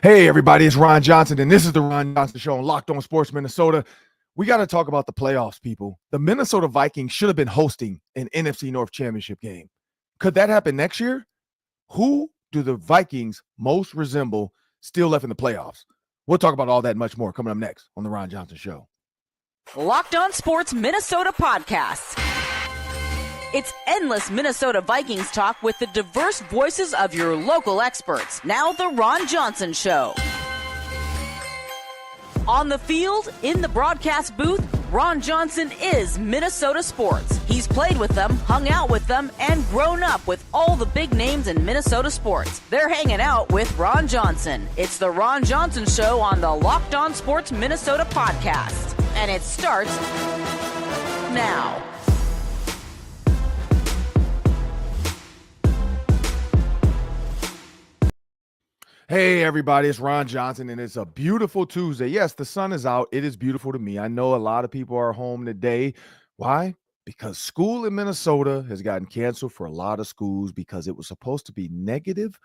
Hey, everybody, it's Ron Johnson, and this is the Ron Johnson Show on Locked On Sports Minnesota. We got to talk about the playoffs, people. The Minnesota Vikings should have been hosting an NFC North championship game. Could that happen next year? Who do the Vikings most resemble still left in the playoffs? We'll talk about all that and much more coming up next on the Ron Johnson Show. Locked On Sports Minnesota podcasts. It's endless Minnesota Vikings talk with the diverse voices of your local experts. Now the Ron Johnson Show. On the field, in the broadcast booth, Ron Johnson is Minnesota sports. He's played with them, hung out with them, and grown up with all the big names in Minnesota sports. They're hanging out with Ron Johnson. It's the Ron Johnson Show on the Locked On Sports Minnesota podcast. And it starts now. Hey, everybody, it's Ron Johnson, and it's a beautiful Tuesday. Yes, the sun is out. It is beautiful to me. I know a lot of people are home today. Why? Because school in Minnesota has gotten canceled for a lot of schools because it was supposed to be negative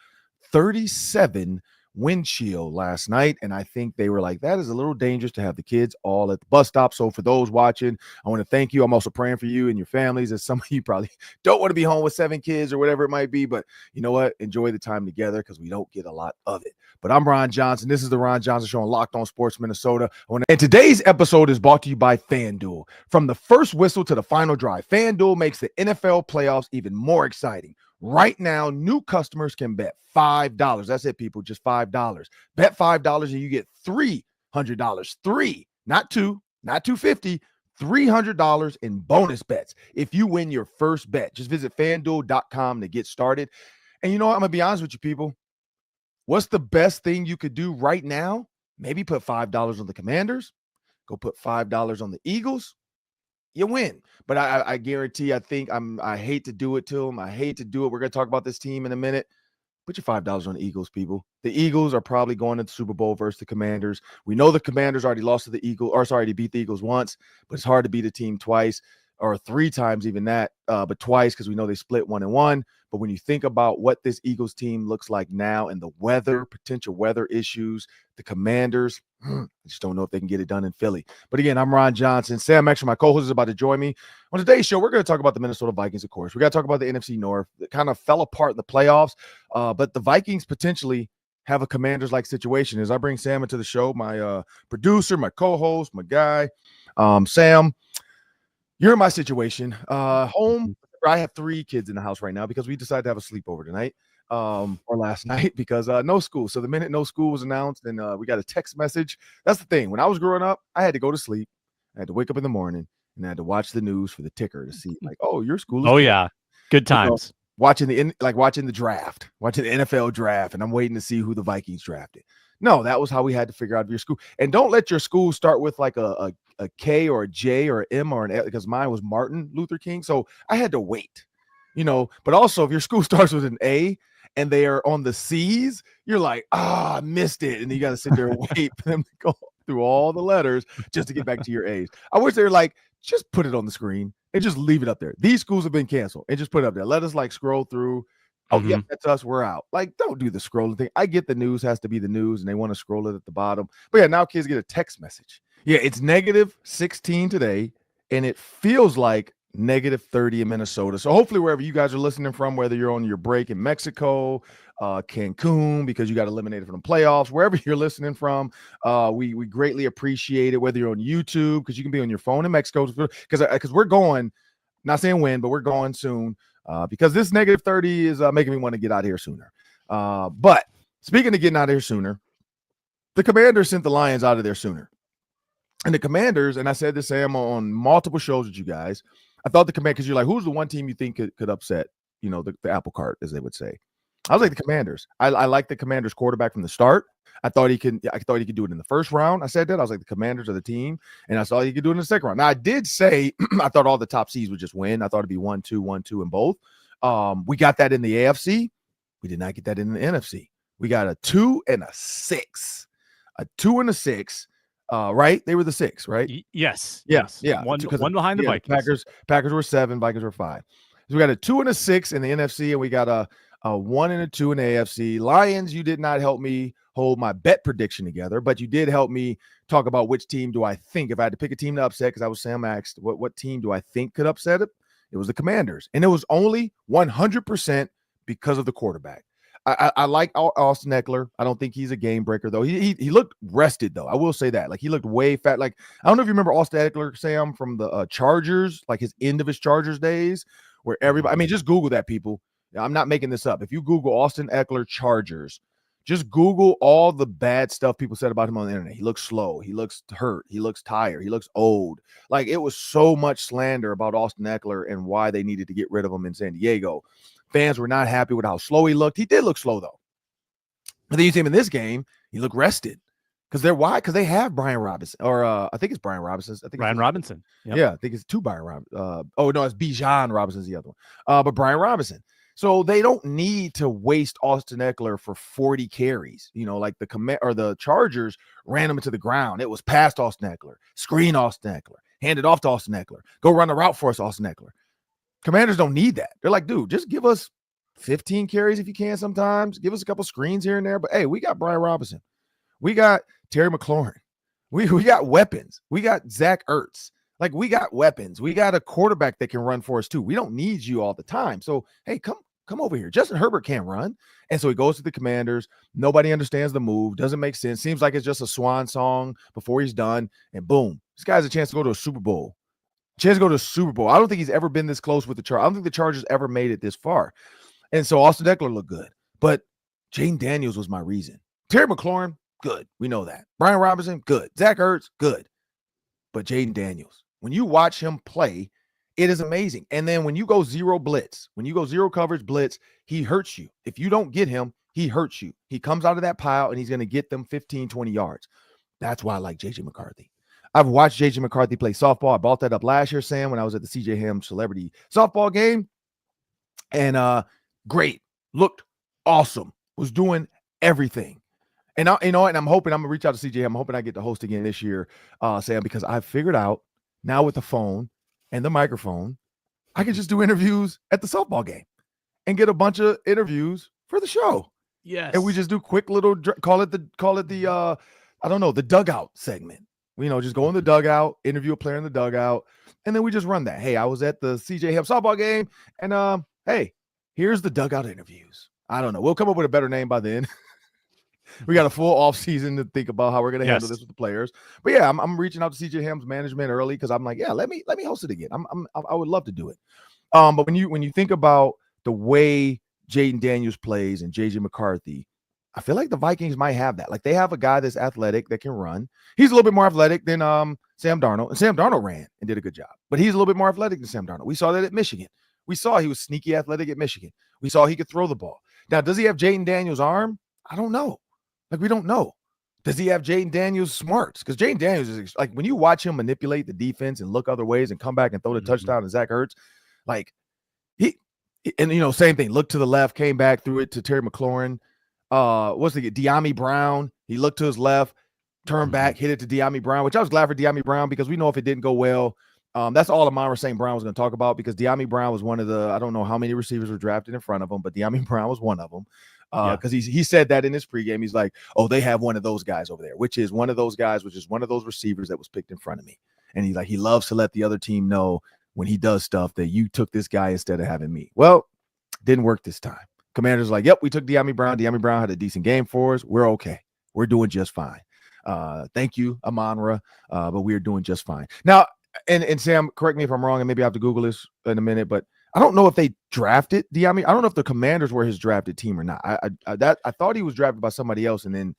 37 wind chill last night, and I think they were like, that is a little dangerous to have the kids all at the bus stop. So for those watching, I want to thank you. I'm also praying for you and your families, as some of you probably don't want to be home with 7 kids or whatever it might be, but you know what? Enjoy the time together because we don't get a lot of it. But I'm Ron Johnson. This is the Ron Johnson Show on Locked On Sports Minnesota. And today's episode is brought to you by FanDuel. From the first whistle to the final drive, FanDuel makes the NFL playoffs even more exciting. Right now, new customers can bet $5. That's it, people, just $5. Bet $5 and you get $300. Three, not two, not $250, $300 in bonus bets if you win your first bet. Just visit FanDuel.com to get started. And you know what? I'm going to be honest with you, people. What's the best thing you could do right now? Maybe put $5 on the Commanders. Go put $5 on the Eagles. You win. But I guarantee, I hate to do it to them. I hate to do it. We're going to talk about this team in a minute. Put your $5 on the Eagles, people. The Eagles are probably going to the Super Bowl versus the Commanders. We know the Commanders already lost to the Eagles, they beat the Eagles once, but it's hard to beat a team twice or 3 times, even that, but twice because we know they split 1-1. But when you think about what this Eagles team looks like now and the potential weather issues, the Commanders, I just don't know if they can get it done in Philly. But again, I'm Ron Johnson. Sam Extra, my co-host, is about to join me. On today's show, we're going to talk about the Minnesota Vikings, of course. We got to talk about the NFC North. It kind of fell apart in the playoffs, but the Vikings potentially have a Commanders-like situation. As I bring Sam into the show, my producer, my co-host, my guy, Sam, you're in my situation. Home, I have 3 kids in the house right now because we decided to have a sleepover tonight. Or last night because no school. So the minute no school was announced and we got a text message. That's the thing. When I was growing up, I had to go to sleep. I had to wake up in the morning and I had to watch the news for the ticker to see like, oh, your school is Oh, yeah. Good times. Watching the draft, watching the NFL draft, and I'm waiting to see who the Vikings drafted. No, that was how we had to figure out your school. And don't let your school start with like a K or a J or an M or an L, because mine was Martin Luther King. So I had to wait, but also if your school starts with an A and they are on the C's, you're like, I missed it. And you got to sit there and wait for them to go through all the letters just to get back to your A's. I wish they were like, just put it on the screen and just leave it up there. These schools have been canceled and just put it up there. Let us scroll through. Oh, yeah, that's us. We're out. Don't do the scrolling thing. I get the news has to be the news and they want to scroll it at the bottom. But yeah, now kids get a text message. Yeah, it's negative 16 today and it feels like negative 30 in Minnesota. So hopefully wherever you guys are listening from, whether you're on your break in Mexico, Cancun, because you got eliminated from the playoffs, wherever you're listening from, we greatly appreciate it. Whether you're on YouTube, because you can be on your phone in Mexico, because we're going, not saying when, but we're going soon, because this negative 30 is making me want to get out of here sooner. But speaking of getting out of here sooner, the Commanders sent the Lions out of there sooner. And the Commanders, and I said this, Sam, on multiple shows with you guys, I thought the Commanders, because you're like, who's the one team you think could upset, the apple cart, as they would say. I was like the Commanders. I like the Commanders quarterback from the start. I thought he could do it in the first round. I said that. I was like, the Commanders are the team. And I saw he could do it in the second round. Now, I did say I thought all the top seeds would just win. I thought it'd be 1-2, 1-2 in both. We got that in the AFC. We did not get that in the NFC. We got a 2 and a 6. A 2 and a 6. Right? They were the 6, right? Yes. Yeah. One behind the Vikings. Packers were 7, Vikings were 5. So we got a 2 and a 6 in the NFC, and we got A 1 and a 2 in the AFC. Lions, you did not help me hold my bet prediction together, but you did help me talk about which team do I think, if I had to pick a team to upset, because I was Sam asked, what team do I think could upset it? It was the Commanders. And it was only 100% because of the quarterback. I like Austin Eckler. I don't think he's a game breaker, though. He looked rested, though. I will say that. Like, he looked way fat. Like, I don't know if you remember Austin Eckler, Sam, from the Chargers, like his end of his Chargers days, where everybody, I mean, just Google that, people. I'm not making this up. If you Google Austin Eckler Chargers, just Google all the bad stuff people said about him on the internet. He looks slow. He looks hurt. He looks tired. He looks old. Like, it was so much slander about Austin Eckler and why they needed to get rid of him in San Diego. Fans were not happy with how slow he looked. He did look slow, though. But then you see him in this game, he looked rested. Because they're why? Because they have Brian Robinson, or I think it's Brian Robinson. I think Brian Robinson. Yep. Yeah, I think it's two Brian Robinson. Oh no, it's Bijan Robinson's the other one. But Brian Robinson. So they don't need to waste Austin Eckler for 40 carries. You know, like the Chargers ran him into the ground. It was past Austin Eckler, screen Austin Eckler, hand it off to Austin Eckler, go run the route for us, Austin Eckler. Commanders don't need that. They're like, dude, just give us 15 carries if you can sometimes. Give us a couple screens here and there. But hey, we got Brian Robinson. We got Terry McLaurin. We got weapons. We got Zach Ertz. Like, we got weapons. We got a quarterback that can run for us too. We don't need you all the time. So, hey, come over here. Justin Herbert can't run. And so he goes to the Commanders. Nobody understands the move. Doesn't make sense. Seems like it's just a swan song before he's done. And boom, this guy has a chance to go to a Super Bowl. I don't think he's ever been this close with the Chargers. I don't think the Chargers ever made it this far. And so Austin Eckler looked good. But Jaden Daniels was my reason. Terry McLaurin, good. We know that. Brian Robinson, good. Zach Ertz, good. But Jaden Daniels, when you watch him play, it is amazing. And then when you go zero blitz, when you go zero coverage blitz, he hurts you. If you don't get him, he hurts you. He comes out of that pile and he's going to get them 15, 20 yards. That's why I like J.J. McCarthy. I've watched J.J. McCarthy play softball. I brought that up last year, Sam, when I was at the C.J. Ham celebrity softball game. And great. Looked awesome. Was doing everything. And and I'm hoping I'm going to reach out to C.J. Ham. I'm hoping I get to host again this year, Sam, because I've figured out now with the phone and the microphone, I can just do interviews at the softball game and get a bunch of interviews for the show. Yes. And we just do quick little, call it the I don't know, the dugout segment. You know, just go in the dugout, interview a player in the dugout, and then we just run that. Hey, I was at the CJ Ham softball game, and hey, here's the dugout interviews. I don't know. We'll come up with a better name by then. We got a full off season to think about how we're going to handle this with the players. But yeah, I'm reaching out to CJ Ham's management early because I'm like, yeah, let me host it again. I would love to do it. But when you think about the way Jaden Daniels plays and JJ McCarthy, I feel like the Vikings might have that. Like, they have a guy that's athletic that can run. He's a little bit more athletic than Sam Darnold. And Sam Darnold ran and did a good job. But he's a little bit more athletic than Sam Darnold. We saw that at Michigan. We saw he was sneaky athletic at Michigan. We saw he could throw the ball. Now, does he have Jaden Daniels' arm? I don't know. Like, we don't know. Does he have Jaden Daniels' smarts? Because Jaden Daniels is like, when you watch him manipulate the defense and look other ways and come back and throw the touchdown to Zach Ertz, like, same thing. Look to the left, came back, threw it to Terry McLaurin. De'Ami Brown. He looked to his left, turned back, hit it to De'Ami Brown, which I was glad for De'Ami Brown because we know if it didn't go well, that's all Amon-Ra St. Brown was going to talk about because De'Ami Brown was one of the, I don't know how many receivers were drafted in front of him, but De'Ami Brown was one of them. Because he said that in his pregame. He's like, oh, they have one of those guys over there, which is one of those receivers that was picked in front of me. And he's like, he loves to let the other team know when he does stuff that you took this guy instead of having me. Well, didn't work this time. Commanders like, yep, we took De'Ami Brown. De'Ami Brown had a decent game for us. We're okay. We're doing just fine. Thank you, Amon-Ra, but we're doing just fine. Now, and Sam, correct me if I'm wrong, and maybe I have to Google this in a minute, but I don't know if they drafted De'Ami. I don't know if the Commanders were his drafted team or not. I thought he was drafted by somebody else and then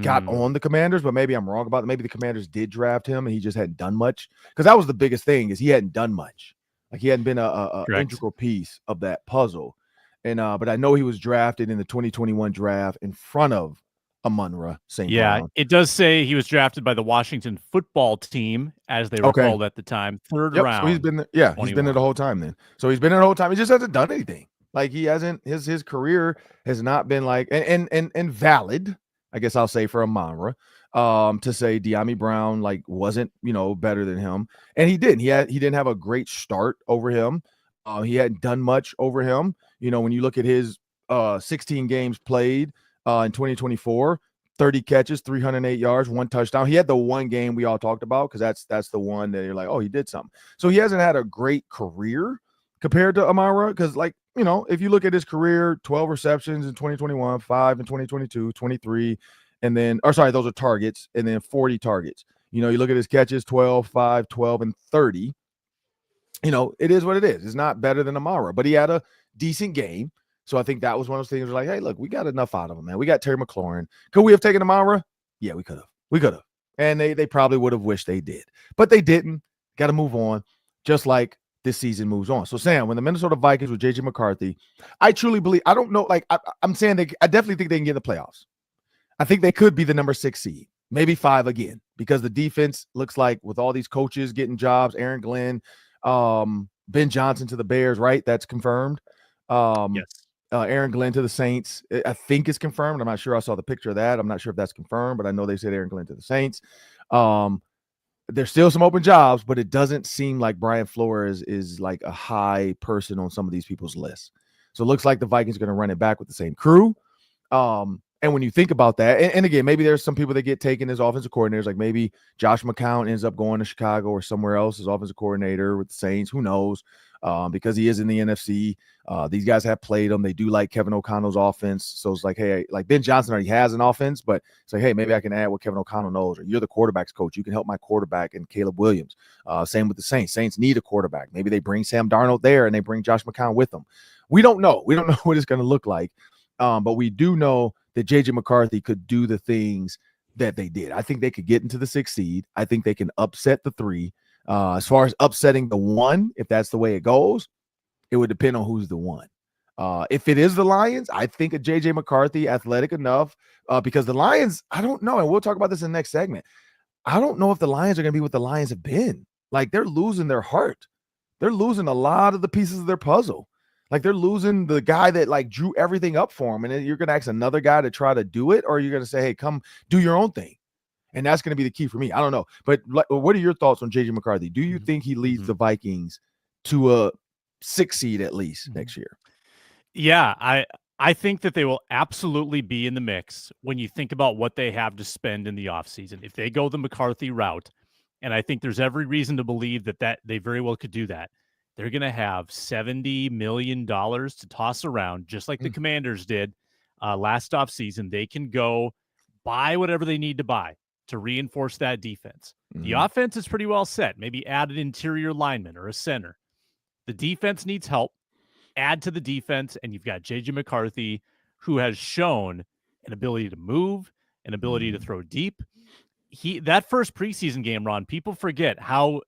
got on the Commanders, but maybe I'm wrong about it. Maybe the Commanders did draft him and he just hadn't done much. Because that was the biggest thing, is he hadn't done much. Like, he hadn't been a integral piece of that puzzle. And but I know he was drafted in the 2021 draft in front of Amon-Ra St. Brown. It does say he was drafted by the Washington football team, as they were called at the time, third round. So he's been there, he's been there the whole time then. So he's been there the whole time. He just hasn't done anything. Like, he hasn't, his career has not been like, and valid, I guess I'll say, for Amon-Ra, to say De'Ami Brown like wasn't, better than him. And he didn't. He didn't have a great start over him. He hadn't done much over him. When you look at his 16 games played in 2024. 30 catches, 308 yards, 1 touchdown. He had the one game we all talked about because that's the one that you're like, oh, he did something. So he hasn't had a great career compared to Amara because, like, you know, if you look at his career, 12 receptions in 2021, 5 in 2022, 23, and then, or sorry, those are targets, and then 40 targets. You know, you look at his catches, 12, 5, 12, and 30. You know, it is what it is. It's not better than Amara, but he had a decent game. So I think that was one of those things where, like, hey, look, we got enough out of him, man. We got Terry McLaurin. Could we have taken Amara? Yeah, we could have. We could have. And they probably would have wished they did. But they didn't. Got to move on, just like this season moves on. So, Sam, when the Minnesota Vikings with J.J. McCarthy, I truly believe, I don't know, like, I'm saying I definitely think they can get in the playoffs. I think they could be the number 6 seed, maybe 5 again, because the defense looks like with all these coaches getting jobs, Aaron Glenn, Ben Johnson to the Bears, right? That's confirmed. Yes. Aaron Glenn to the Saints, I think is confirmed. I'm not sure. I saw the picture of that. I'm not sure if that's confirmed, but I know they said Aaron Glenn to the Saints. There's still some open jobs, but it doesn't seem like Brian Flores is like a high person on some of these people's lists. So it looks like the Vikings are going to run it back with the same crew. And when you think about that, and again, maybe there's some people that get taken as offensive coordinators, like maybe Josh McCown ends up going to Chicago or somewhere else as offensive coordinator with the Saints. Who knows? Because he is in the NFC. These guys have played him. They do like Kevin O'Connell's offense. So it's like, hey, like Ben Johnson already has an offense, but it's like, hey, maybe I can add what Kevin O'Connell knows, or you're the quarterback's coach. You can help my quarterback and Caleb Williams. Same with the Saints. Saints need a quarterback. Maybe they bring Sam Darnold there and they bring Josh McCown with them. We don't know. We don't know what it's going to look like. But we do know that J.J. McCarthy could do the things that they did. I think they could get into the 6th seed. I think they can upset the 3. As far as upsetting the 1, if that's the way it goes, it would depend on who's the 1. If it is the Lions, I think a J.J. McCarthy athletic enough because the Lions, I don't know, and we'll talk about this in the next segment. I don't know if the Lions are going to be what the Lions have been. Like, they're losing their heart. They're losing a lot of the pieces of their puzzle. Like, they're losing the guy that, like, drew everything up for him. And then you're going to ask another guy to try to do it, or you're going to say, hey, come do your own thing. And that's going to be the key for me. I don't know. But what are your thoughts on J.J. McCarthy? Do you think he leads the Vikings to a 6 seed at least next year? Yeah, I think that they will absolutely be in the mix when you think about what they have to spend in the offseason. If they go the McCarthy route, and I think there's every reason to believe that they very well could do that, they're going to have $70 million to toss around, just like the Commanders did last offseason. They can go buy whatever they need to buy to reinforce that defense. The offense is pretty well set. Maybe add an interior lineman or a center. The defense needs help. Add to the defense, and you've got J.J. McCarthy, who has shown an ability to move, an ability to throw deep. That first preseason game, Ron, people forget how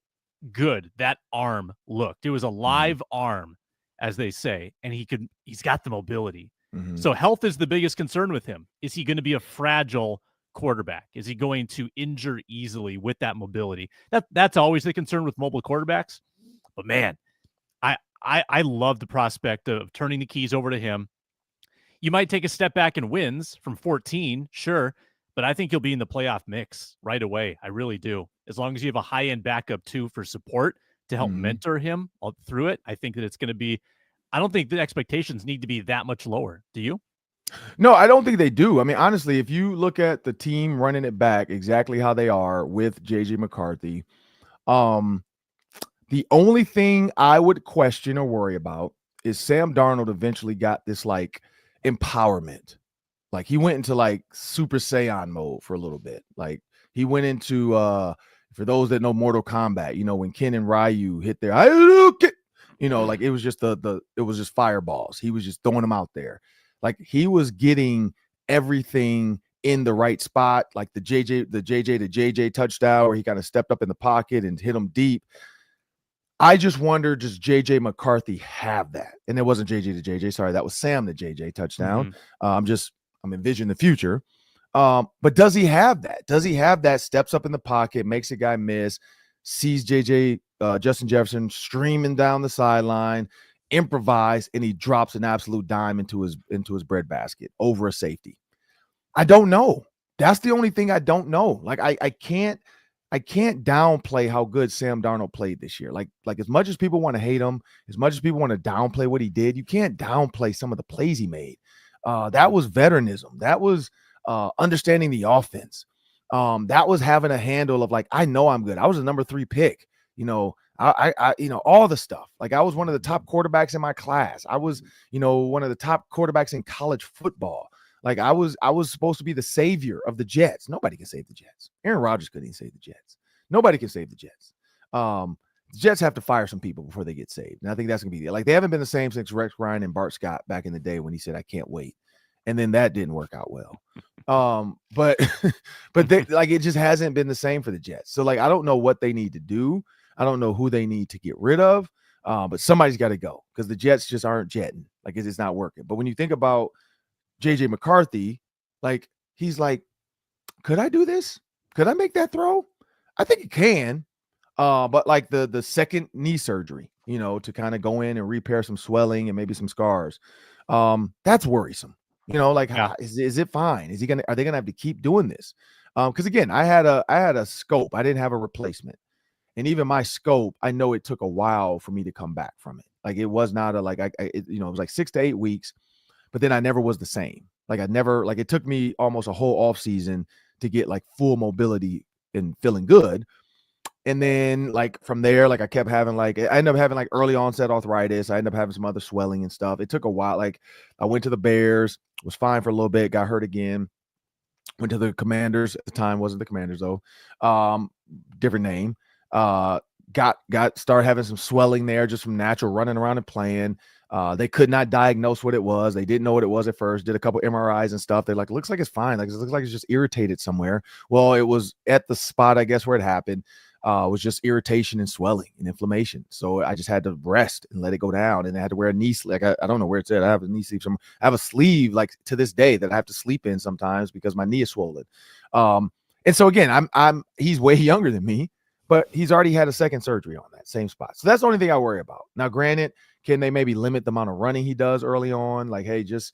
good that arm looked. It was a live arm, as they say, and he's got the mobility. So health is the biggest concern with him. Is he going to be a fragile quarterback? Is he going to injure easily with that mobility? That's always the concern with mobile quarterbacks. But man, I love the prospect of turning the keys over to him. You might take a step back in wins from 14, sure, but I think you'll be in the playoff mix right away. I really do. As long as you have a high-end backup, too, for support to help mentor him through it, I think that it's going to be – I don't think the expectations need to be that much lower. Do you? No, I don't think they do. I mean, honestly, if you look at the team running it back exactly how they are with J.J. McCarthy, the only thing I would question or worry about is Sam Darnold eventually got this, like, empowerment. Like, he went into, like, Super Saiyan mode for a little bit. Like, he went into for those that know Mortal Kombat, you know, when Ken and Ryu hit their, you know, like, it was just it was just fireballs. He was just throwing them out there. Like, he was getting everything in the right spot, like the JJ to JJ touchdown where he kind of stepped up in the pocket and hit him deep. I just wonder, does J.J. McCarthy have that? And it wasn't J.J. to J.J. Sorry, that was Sam to J.J. touchdown. I'm envisioning the future. But does he have that? Does he have that? Steps up in the pocket, makes a guy miss, sees J.J. Justin Jefferson streaming down the sideline, improvise, and he drops an absolute dime into his breadbasket over a safety. I don't know. That's the only thing I don't know. Like, I can't downplay how good Sam Darnold played this year. Like as much as people want to hate him, as much as people want to downplay what he did, you can't downplay some of the plays he made. That was veteranism. That was understanding the offense. That was having a handle of like, I know I'm good. I was a number 3 pick. I all the stuff. Like I was one of the top quarterbacks in my class. I was, one of the top quarterbacks in college football. Like I was supposed to be the savior of the Jets. Nobody can save the Jets. Aaron Rodgers couldn't even save the Jets. Nobody can save the Jets. The Jets have to fire some people before they get saved. And I think that's going to be like, they haven't been the same since Rex Ryan and Bart Scott back in the day when he said, I can't wait. And then that didn't work out well. But like, it just hasn't been the same for the Jets. So like, I don't know what they need to do. I don't know who they need to get rid of. But somebody's got to go because the Jets just aren't jetting. Like it's not working. But when you think about J.J. McCarthy, like, he's like, could I do this? Could I make that throw? I think he can. But like the second knee surgery, to kind of go in and repair some swelling and maybe some scars, that's worrisome. Is it fine? Are they gonna have to keep doing this? Because again, I had a scope. I didn't have a replacement, and even my scope, I know it took a while for me to come back from it. Like it was not it was like 6 to 8 weeks, but then I never was the same. Like it took me almost a whole off season to get like full mobility and feeling good. And then like from there, like I kept having I ended up having like early onset arthritis. I ended up having some other swelling and stuff. It took a while. Like I went to the Bears, was fine for a little bit, got hurt again. Went to the Commanders at the time, wasn't the Commanders though. Different name. Started having some swelling there just from natural running around and playing. They could not diagnose what it was. They didn't know what it was at first. Did a couple MRIs and stuff. They're like, looks like it's fine. Like it looks like it's just irritated somewhere. Well, it was at the spot, I guess, where it happened. Was just irritation and swelling and inflammation. So I just had to rest and let it go down. And I had to wear a knee sleeve. Like I don't know where it's at. I have a knee sleeve somewhere. I have a sleeve like to this day that I have to sleep in sometimes because my knee is swollen. And so again, he's way younger than me, but he's already had a second surgery on that same spot. So that's the only thing I worry about. Now, granted, can they maybe limit the amount of running he does early on? Like, hey, just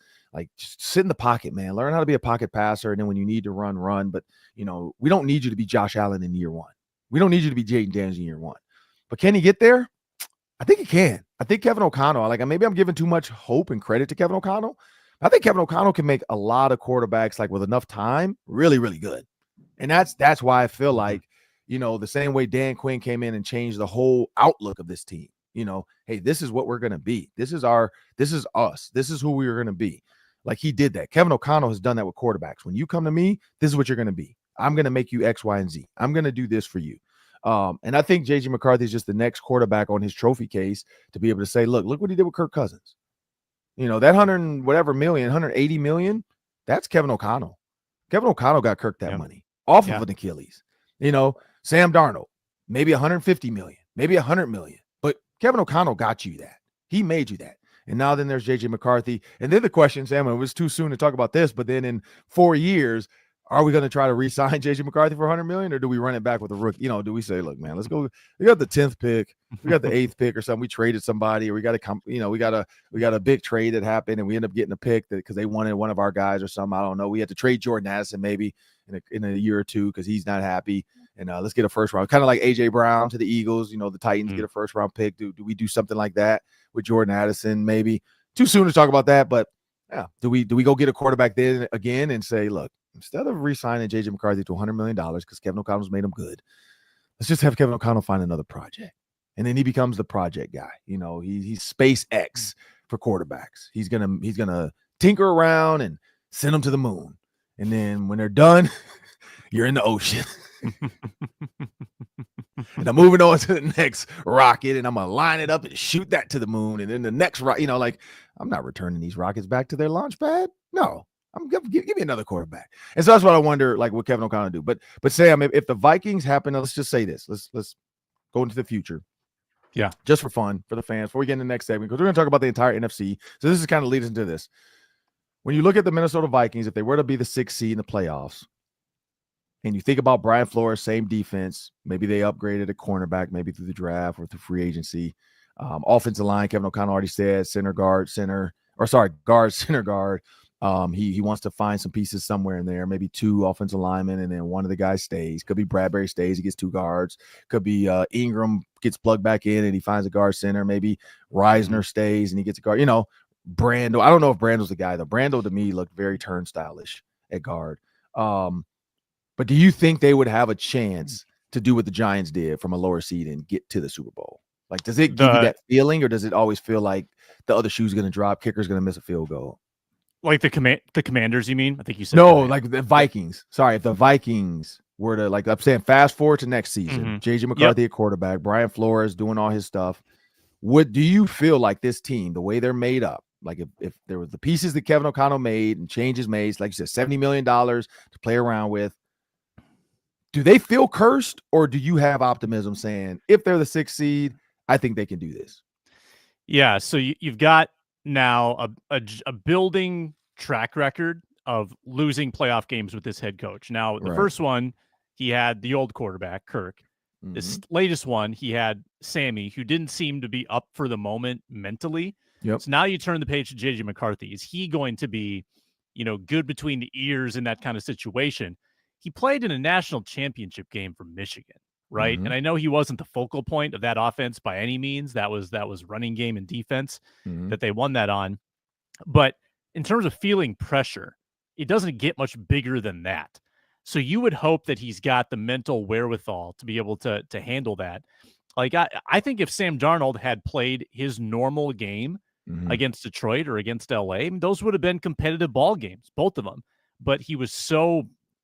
sit in the pocket, man. Learn how to be a pocket passer. And then when you need to run. But, we don't need you to be Josh Allen in year 1. We don't need you to be Jaden Daniels in year 1. But can he get there? I think he can. I think Kevin O'Connell, maybe I'm giving too much hope and credit to Kevin O'Connell. I think Kevin O'Connell can make a lot of quarterbacks, like with enough time, really, really good. And that's why I feel like, the same way Dan Quinn came in and changed the whole outlook of this team. Hey, this is what we're going to be. This is us. This is who we are going to be. Like he did that. Kevin O'Connell has done that with quarterbacks. When you come to me, this is what you're going to be. I'm going to make you X, Y, and Z. I'm going to do this for you. And I think J.J. McCarthy is just the next quarterback on his trophy case to be able to say, look what he did with Kirk Cousins. That 180 million, that's Kevin O'Connell. Kevin O'Connell got Kirk that money off of an Achilles. Sam Darnold, maybe 150 million, maybe 100 million. But Kevin O'Connell got you that. He made you that. And now then there's J.J. McCarthy. And then the question, Sam, it was too soon to talk about this, but then in 4 years, are we going to try to re-sign J.J. McCarthy for $100 million, or do we run it back with a rookie? Do we say, look, man, let's go. We got the 10th pick, we got the 8th pick or something. We traded somebody, or we got a big trade that happened, and we end up getting a pick because they wanted one of our guys or something. I don't know. We had to trade Jordan Addison maybe in a year or two because he's not happy. And let's get a first round, kind of like AJ Brown to the Eagles. The Titans get a first round pick. Do we do something like that with Jordan Addison? Maybe too soon to talk about that, but yeah, do we go get a quarterback then again and say, look, instead of re-signing J.J. McCarthy to $100 million because Kevin O'Connell's made him good, let's just have Kevin O'Connell find another project. And then he becomes the project guy. He's SpaceX for quarterbacks. He's gonna tinker around and send them to the moon. And then when they're done, you're in the ocean. And I'm moving on to the next rocket, and I'm gonna line it up and shoot that to the moon. And then the next rocket, I'm not returning these rockets back to their launch pad. No. Give me another quarterback. And so that's what I wonder, like, what Kevin O'Connell do. But Sam, if the Vikings happen, let's just say this. Let's go into the future. Yeah. Just for fun, for the fans, before we get in the next segment, because we're going to talk about the entire NFC. So this is kind of leads into this. When you look at the Minnesota Vikings, if they were to be the 6th seed in the playoffs, and you think about Brian Flores, same defense, maybe they upgraded a cornerback, maybe through the draft or through free agency. Offensive line, Kevin O'Connell already said, guard, center guard. He wants to find some pieces somewhere in there, maybe 2 offensive linemen, and then one of the guys stays. Could be Bradbury stays, he gets 2 guards. Could be Ingram gets plugged back in and he finds a guard center. Maybe Reisner stays and he gets a guard. Brando. I don't know if Brando's the guy though. Brando to me looked very turnstile-ish at guard. But do you think they would have a chance to do what the Giants did from a lower seed and get to the Super Bowl? Like, does it give you that feeling, or does it always feel like the other shoe's going to drop, kicker's going to miss a field goal? Like the Commanders, you mean? I think you said no, like the Vikings. Sorry, if the Vikings were to, like, I'm saying, fast forward to next season, J.J. McCarthy at quarterback, Brian Flores doing all his stuff. Do you feel like this team, the way they're made up, like if there was the pieces that Kevin O'Connell made and changes made, like you said, $70 million to play around with, do they feel cursed, or do you have optimism saying if they're the 6th seed, I think they can do this? Yeah, so you've got now a building track record of losing playoff games with this head coach. Now, the first one, he had the old quarterback, Kirk. This latest one, he had Sammy, who didn't seem to be up for the moment mentally. So now you turn the page to J.J. McCarthy. Is he going to be, good between the ears in that kind of situation? He played in a national championship game for Michigan, right? And I know he wasn't the focal point of that offense by any means. That was running game and defense that they won that on. But in terms of feeling pressure, it doesn't get much bigger than that. So you would hope that he's got the mental wherewithal to be able to handle that. Like, I think if Sam Darnold had played his normal game against Detroit or against LA, I mean, those would have been competitive ball games, both of them. But he was so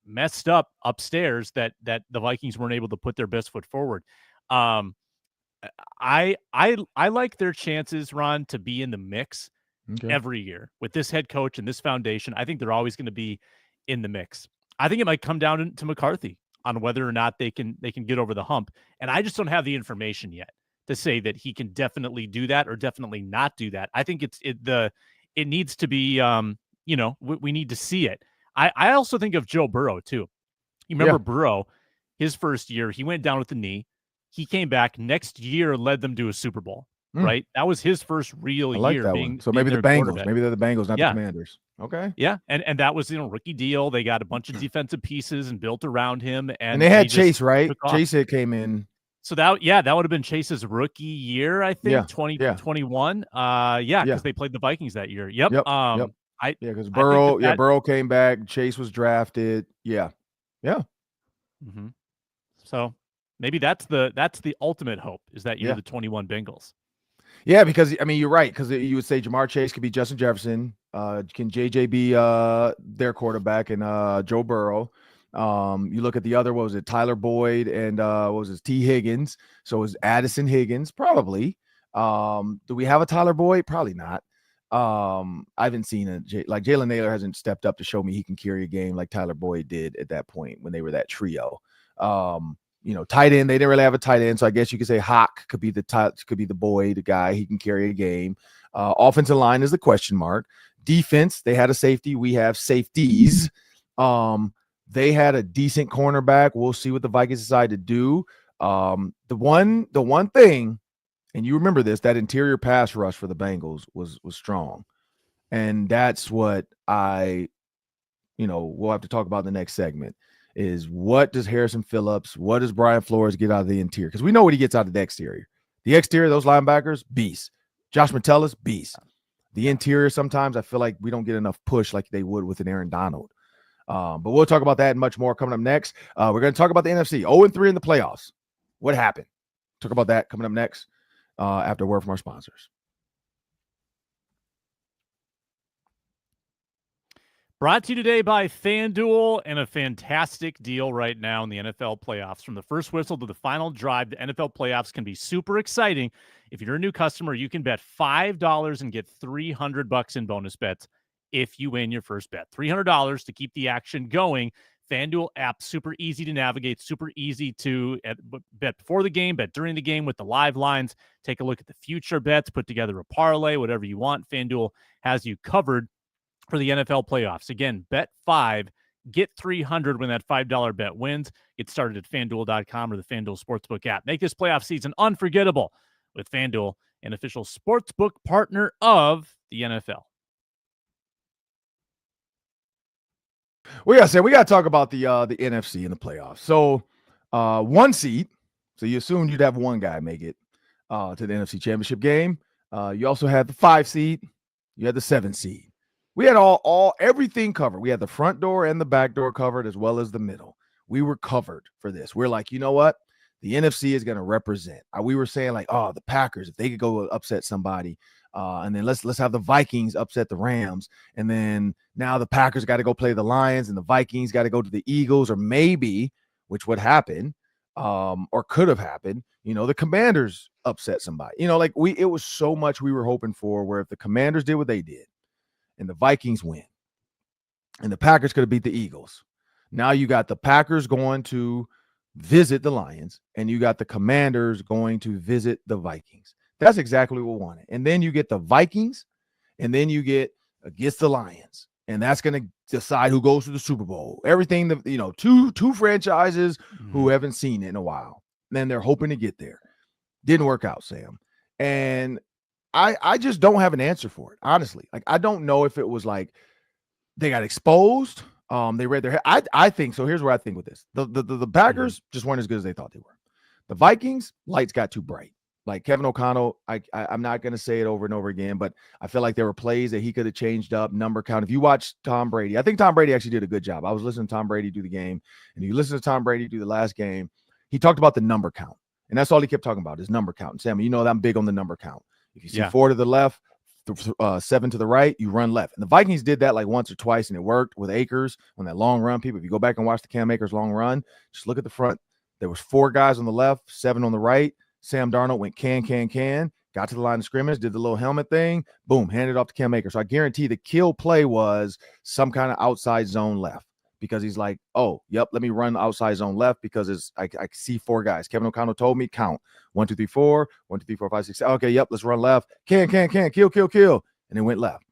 messed up upstairs that the Vikings weren't able to put their best foot forward. I like their chances, Ron, to be in the mix every year with this head coach and this foundation. I think they're always going to be in the mix. I think it might come down to McCarthy on whether or not they can get over the hump. And I just don't have the information yet to say that he can definitely do that or definitely not do that. I think it needs to be, we need to see it. I also think of Joe Burrow too. You remember Burrow, his first year, he went down with the knee. He came back next year, led them to a Super Bowl, right? That was his first real year being. So maybe the Bengals, maybe they're the Bengals, not the Commanders. Okay. Yeah. And that was, rookie deal. They got a bunch of defensive pieces and built around him. And they had Chase, right? Chase came in. So that would have been Chase's rookie year, I think, 2021. Because they played the Vikings that year. Yep. Because Burrow came back. Chase was drafted. Yeah. So maybe that's the ultimate hope, is that you're the 21 Bengals. Yeah, because I mean, you're right. Because you would say Jamar Chase could be Justin Jefferson. Can JJ be their quarterback, and Joe Burrow? You look at the other, what was it, Tyler Boyd and what was it, T. Higgins. So is Addison Higgins? Probably. Do we have a Tyler Boyd? Probably not. I haven't seen like Jalen Naylor hasn't stepped up to show me he can carry a game like Tyler Boyd did at that point when they were that trio. Tight end, they didn't really have a tight end, so I guess you could say Hawk could be the boy, the guy. He can carry a game. Offensive line is the question mark. Defense, they had a safety. We have safeties. They had a decent cornerback. We'll see what the Vikings decide to do. The one thing, and you remember this, that interior pass rush for the Bengals was strong. And that's what we'll have to talk about in the next segment, is what does Harrison Phillips, what does Brian Flores get out of the interior? Because we know what he gets out of the exterior. The exterior, those linebackers, beast. Josh Metellus, beast. The interior, sometimes I feel like we don't get enough push like they would with an Aaron Donald. But we'll talk about that and much more coming up next. We're going to talk about the NFC. 0-3 in the playoffs. What happened? Talk about that coming up next after a word from our sponsors. Brought to you today by FanDuel, and a fantastic deal right now in the NFL playoffs. From the first whistle to the final drive, the NFL playoffs can be super exciting. If you're a new customer, you can bet $5 and get $300 in bonus bets if you win your first bet. $300 to keep the action going. FanDuel app, super easy to navigate, super easy to bet before the game, bet during the game with the live lines. Take a look at the future bets, put together a parlay, whatever you want. FanDuel has you covered for the NFL playoffs. Again, bet 5, get 300 when that $5 bet wins. Get started at FanDuel.com or the FanDuel Sportsbook app. Make this playoff season unforgettable with FanDuel, an official sportsbook partner of the NFL. We got to talk about the NFC in the playoffs. So 1 seed. So you assumed you'd have one guy make it to the NFC Championship game. You also had the 5 seed. You had the 7 seed. We had all everything covered. We had the front door and the back door covered, as well as the middle. We were covered for this. We're like, you know what? The NFC is going to represent. We were saying like, oh, the Packers, if they could go upset somebody, and then let's have the Vikings upset the Rams, and then now the Packers got to go play the Lions, and the Vikings got to go to the Eagles, or maybe, which would happen, or could have happened, the Commanders upset somebody. Like it was so much we were hoping for, where if the Commanders did what they did, and the Vikings win, and the Packers could have beat the Eagles. Now you got the Packers going to visit the Lions, and you got the Commanders going to visit the Vikings. That's exactly what we wanted. And then you get the Vikings, and then you get against the Lions, and that's going to decide who goes to the Super Bowl. Everything that, two franchises who haven't seen it in a while. And then they're hoping to get there. Didn't work out, Sam. And I just don't have an answer for it, honestly. Like, I don't know if it was like they got exposed. They read their head. I think so. Here's where I think with this. The Packers just weren't as good as they thought they were. The Vikings, lights got too bright. Like Kevin O'Connell, I'm not going to say it over and over again, but I feel like there were plays that he could have changed up, number count. If you watch Tom Brady, I think Tom Brady actually did a good job. I was listening to Tom Brady do the game, and you listen to Tom Brady do the last game, he talked about the number count. And that's all he kept talking about is number count. And Sam, you know that I'm big on the number count. If you see 4 to the left, 7 to the right, you run left. And the Vikings did that like once or twice, and it worked with Akers on that long run. People, if you go back and watch the Cam Akers long run, just look at the front. There was 4 guys on the left, 7 on the right. Sam Darnold went can, got to the line of scrimmage, did the little helmet thing, boom, handed off to Cam Akers. So I guarantee the kill play was some kind of outside zone left, because he's like, oh, yep, let me run outside zone left because I see 4 guys. Kevin O'Connell told me count 1, 2, 3, 4, 1, 2, 3, 4, 5, 6. Okay, yep, let's run left. Can, kill, and it went left.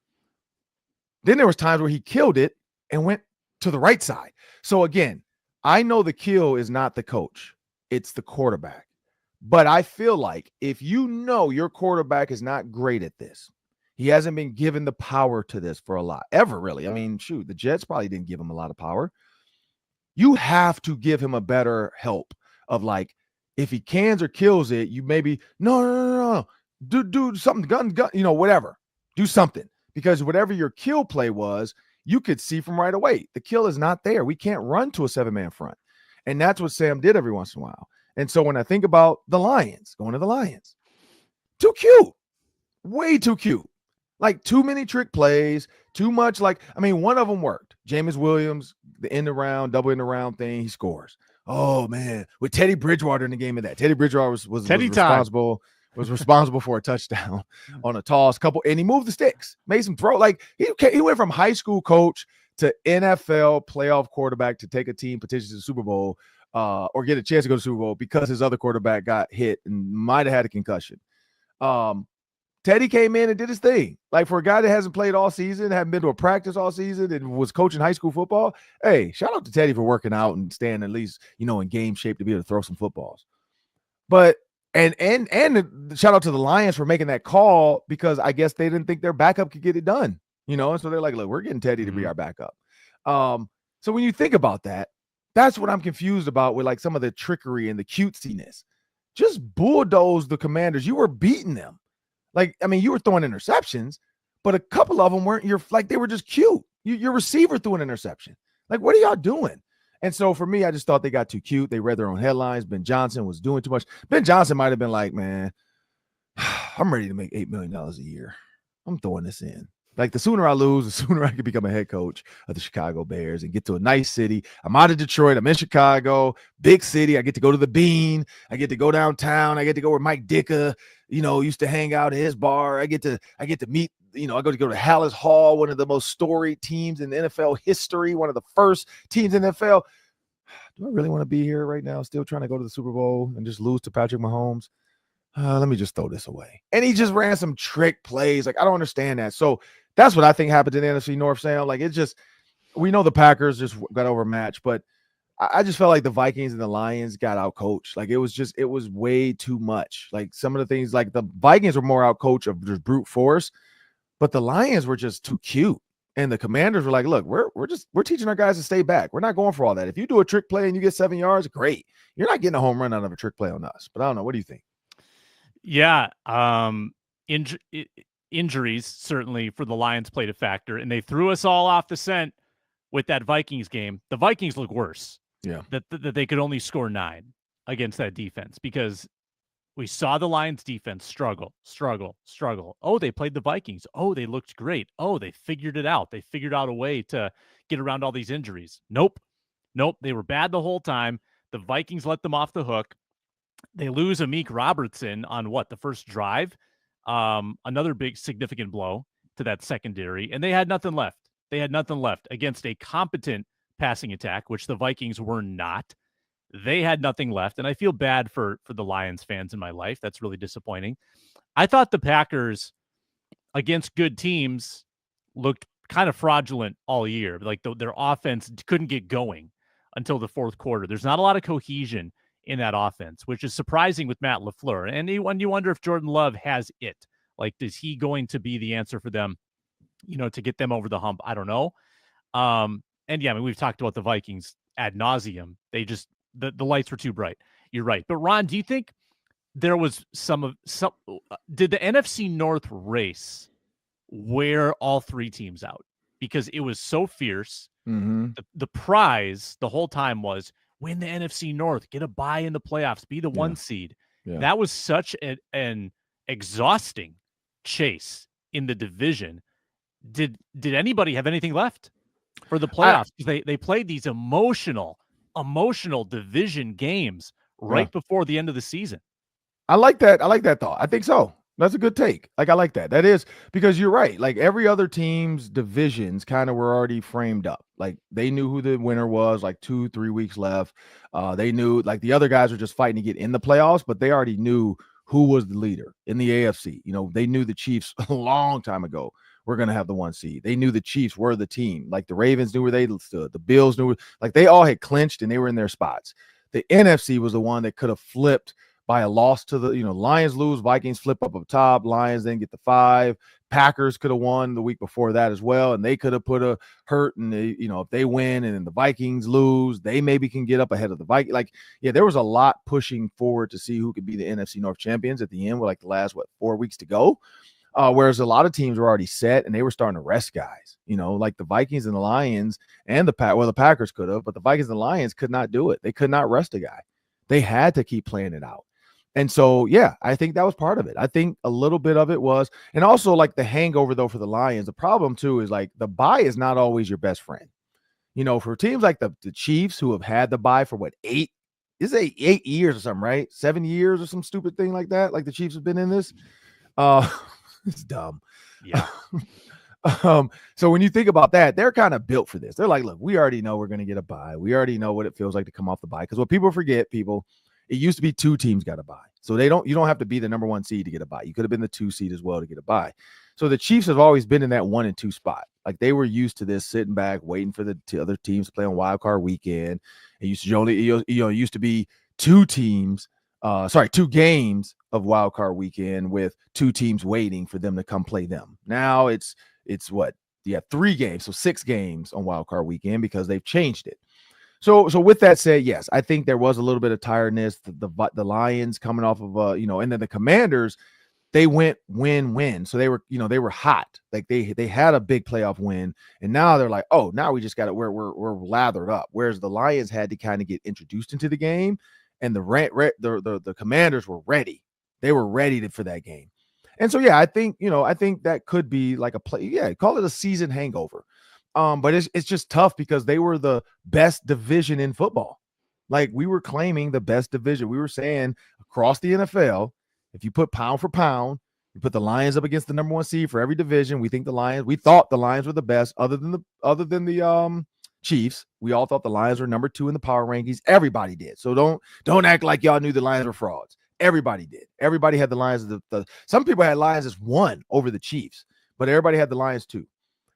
Then there was times where he killed it and went to the right side. So again, I know the kill is not the coach, it's the quarterback. But I feel like if your quarterback is not great at this, he hasn't been given the power to this for a lot, ever really. I mean, shoot, the Jets probably didn't give him a lot of power. You have to give him a better help of like, if he cans or kills it, you maybe, no. Do something, gun, whatever. Do something. Because whatever your kill play was, you could see from right away. The kill is not there. We can't run to a 7-man front. And that's what Sam did every once in a while. And so when I think about the Lions, going to the Lions, too cute, way too cute. Like too many trick plays, too much. Like, I mean, one of them worked. Jameis Williams, the end around, double end around thing, he scores. Oh man, with Teddy Bridgewater in the game of that. Teddy Bridgewater was responsible for a touchdown on a toss couple, and he moved the sticks, made some throw. Like he went from high school coach to NFL playoff quarterback to take a team potentially to the Super Bowl. Or get a chance to go to the Super Bowl because his other quarterback got hit and might have had a concussion. Teddy came in and did his thing. Like for a guy that hasn't played all season, hadn't been to a practice all season, and was coaching high school football, hey, shout out to Teddy for working out and staying at least, in game shape to be able to throw some footballs. But and shout out to the Lions for making that call, because I guess they didn't think their backup could get it done. And so they're like, look, we're getting Teddy to be our backup. So when you think about that, that's what I'm confused about with like some of the trickery and the cutesiness. Just bulldoze the Commanders. You were beating them. Like, I mean, you were throwing interceptions, but a couple of them weren't they were just cute. Your receiver threw an interception. Like, what are y'all doing? And so for me, I just thought they got too cute. They read their own headlines. Ben Johnson was doing too much. Ben Johnson might have been like, man, I'm ready to make $8 million a year. I'm throwing this in. Like, the sooner I lose, the sooner I can become a head coach of the Chicago Bears and get to a nice city. I'm out of Detroit. I'm in Chicago, big city. I get to go to the Bean. I get to go downtown. I get to go where Mike Ditka, used to hang out at his bar. I get to meet, I go to Hallis Hall, one of the most storied teams in NFL history, one of the first teams in NFL. Do I really want to be here right now, still trying to go to the Super Bowl and just lose to Patrick Mahomes? Let me just throw this away. And he just ran some trick plays. Like, I don't understand that. So that's what I think happened in the NFC North, Sam. Like, it's just, we know the Packers just got overmatched, but I just felt like the Vikings and the Lions got outcoached. Like, it was way too much. Like, some of the things, like the Vikings were more outcoached of just brute force, but the Lions were just too cute. And the Commanders were like, look, we're teaching our guys to stay back. We're not going for all that. If you do a trick play and you get 7 yards, great. You're not getting a home run out of a trick play on us. But I don't know. What do you think? Yeah. injuries certainly for the Lions played a factor, and they threw us all off the scent with that Vikings game. The Vikings look worse. Yeah. That they could only score 9 against that defense because we saw the Lions defense struggle. Oh, they played the Vikings. Oh, they looked great. Oh, they figured it out. They figured out a way to get around all these injuries. Nope. They were bad the whole time. The Vikings let them off the hook. They lose Amik Robertson on the first drive. Another big significant blow to that secondary, and they had nothing left. They had nothing left against a competent passing attack, which the Vikings were not. They had nothing left, and I feel bad for the Lions fans in my life. That's really disappointing. I thought the Packers against good teams looked kind of fraudulent all year. Like their offense couldn't get going until the fourth quarter. There's not a lot of cohesion in that offense, which is surprising with Matt LaFleur. And you wonder if Jordan Love has it. Like, is he going to be the answer for them, to get them over the hump? I don't know. And yeah, I mean, we've talked about the Vikings ad nauseum. They just, the lights were too bright. You're right. But Ron, do you think there was did the NFC North race wear all three teams out? Because it was so fierce. Mm-hmm. The prize the whole time was win the NFC North, get a bye in the playoffs, be the 1 seed. Yeah. That was such an exhausting chase in the division. Did anybody have anything left for the playoffs? They played these emotional division games right before the end of the season. I like that. I like that thought. I think so. That's a good take. Like, I like that. That is because you're right. Like, every other team's divisions kind of were already framed up. Like, they knew who the winner was, like 2-3 weeks left. They knew, like, the other guys were just fighting to get in the playoffs, but they already knew who was the leader in the AFC. They knew the Chiefs a long time ago were going to have the 1 seed. They knew the Chiefs were the team. Like, the Ravens knew where they stood. The Bills knew, like, they all had clinched and they were in their spots. The NFC was the one that could have flipped by a loss to the, Lions lose, Vikings flip up top, Lions then get the 5. Packers could have won the week before that as well, and they could have put a hurt, and they, if they win and then the Vikings lose, they maybe can get up ahead of the Vikings. Like, yeah, there was a lot pushing forward to see who could be the NFC North champions at the end with like the last, 4 weeks to go. Whereas a lot of teams were already set and they were starting to rest guys, like the Vikings and the Lions and the Packers could have, but the Vikings and the Lions could not do it. They could not rest a guy. They had to keep playing it out. And so, yeah, I think that was part of it. I think a little bit of it was, and also like the hangover though for the Lions, the problem too is like the bye is not always your best friend. For teams like the Chiefs who have had the bye for 8 years or something, right? 7 years or some stupid thing like that. Like the Chiefs have been in this. It's dumb. Yeah. So when you think about that, they're kind of built for this. They're like, look, we already know we're going to get a bye. We already know what it feels like to come off the bye. Because what people forget, it used to be 2 teams got a bye. So you don't have to be the number 1 seed to get a bye. You could have been the 2 seed as well to get a bye. So the Chiefs have always been in that 1 and 2 spot. Like, they were used to this, sitting back, waiting for the other teams to play on wild card weekend. It used to be 2 games of wild card weekend with 2 teams waiting for them to come play them. Now it's 3 games, so 6 games on wild card weekend because they've changed it. So with that said, yes, I think there was a little bit of tiredness. The Lions coming off of and then the Commanders, they went win. So they were hot. Like they had a big playoff win, and now they're like, oh, now we just got it. We're lathered up. Whereas the Lions had to kind of get introduced into the game, and the Commanders were ready. They were ready for that game. And so, yeah, I think that could be like a play. Yeah, call it a season hangover. But it's just tough because they were the best division in football. Like, we were claiming the best division. We were saying across the NFL, if you put pound for pound, you put the Lions up against the number 1 seed for every division. We thought the Lions were the best other than the Chiefs. We all thought the Lions were number 2 in the power rankings. Everybody did. So don't act like y'all knew the Lions were frauds. Everybody did. Everybody had the Lions. Some people had Lions as 1 over the Chiefs, but everybody had the Lions 2.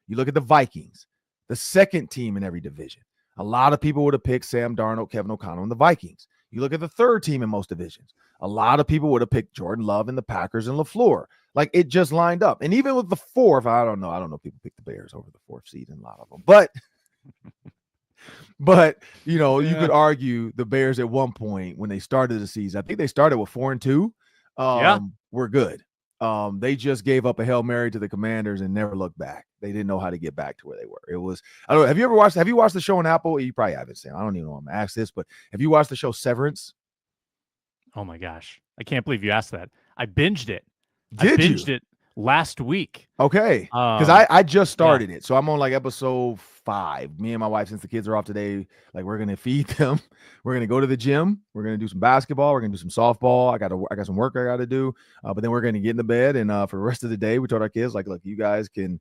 You look at the Vikings, the 2nd team in every division. A lot of people would have picked Sam Darnold, Kevin O'Connell, and the Vikings. You look at the 3rd team in most divisions. A lot of people would have picked Jordan Love and the Packers and LaFleur. Like, it just lined up. And even with the 4th, I don't know. People picked the Bears over the 4th seed in a lot of them. But you could argue the Bears at one point when they started the season, I think they started with 4-2. We're good. They just gave up a Hail Mary to the Commanders and never looked back. They didn't know how to get back to where they were. It was, I don't know. Have you watched the show on Apple? You probably haven't seen it. I don't even know. I'm going to ask this, but have you watched the show Severance? Oh my gosh. I can't believe you asked that. I binged it. Did you? It last week. Okay. Because I just started it. So I'm on like episode 5. Me and my wife, since the kids are off today, like we're going to feed them. We're going to go to the gym. We're going to do some basketball. We're going to do some softball. I got some work I got to do. But then we're going to get in the bed. And for the rest of the day, we told our kids, like, look, you guys can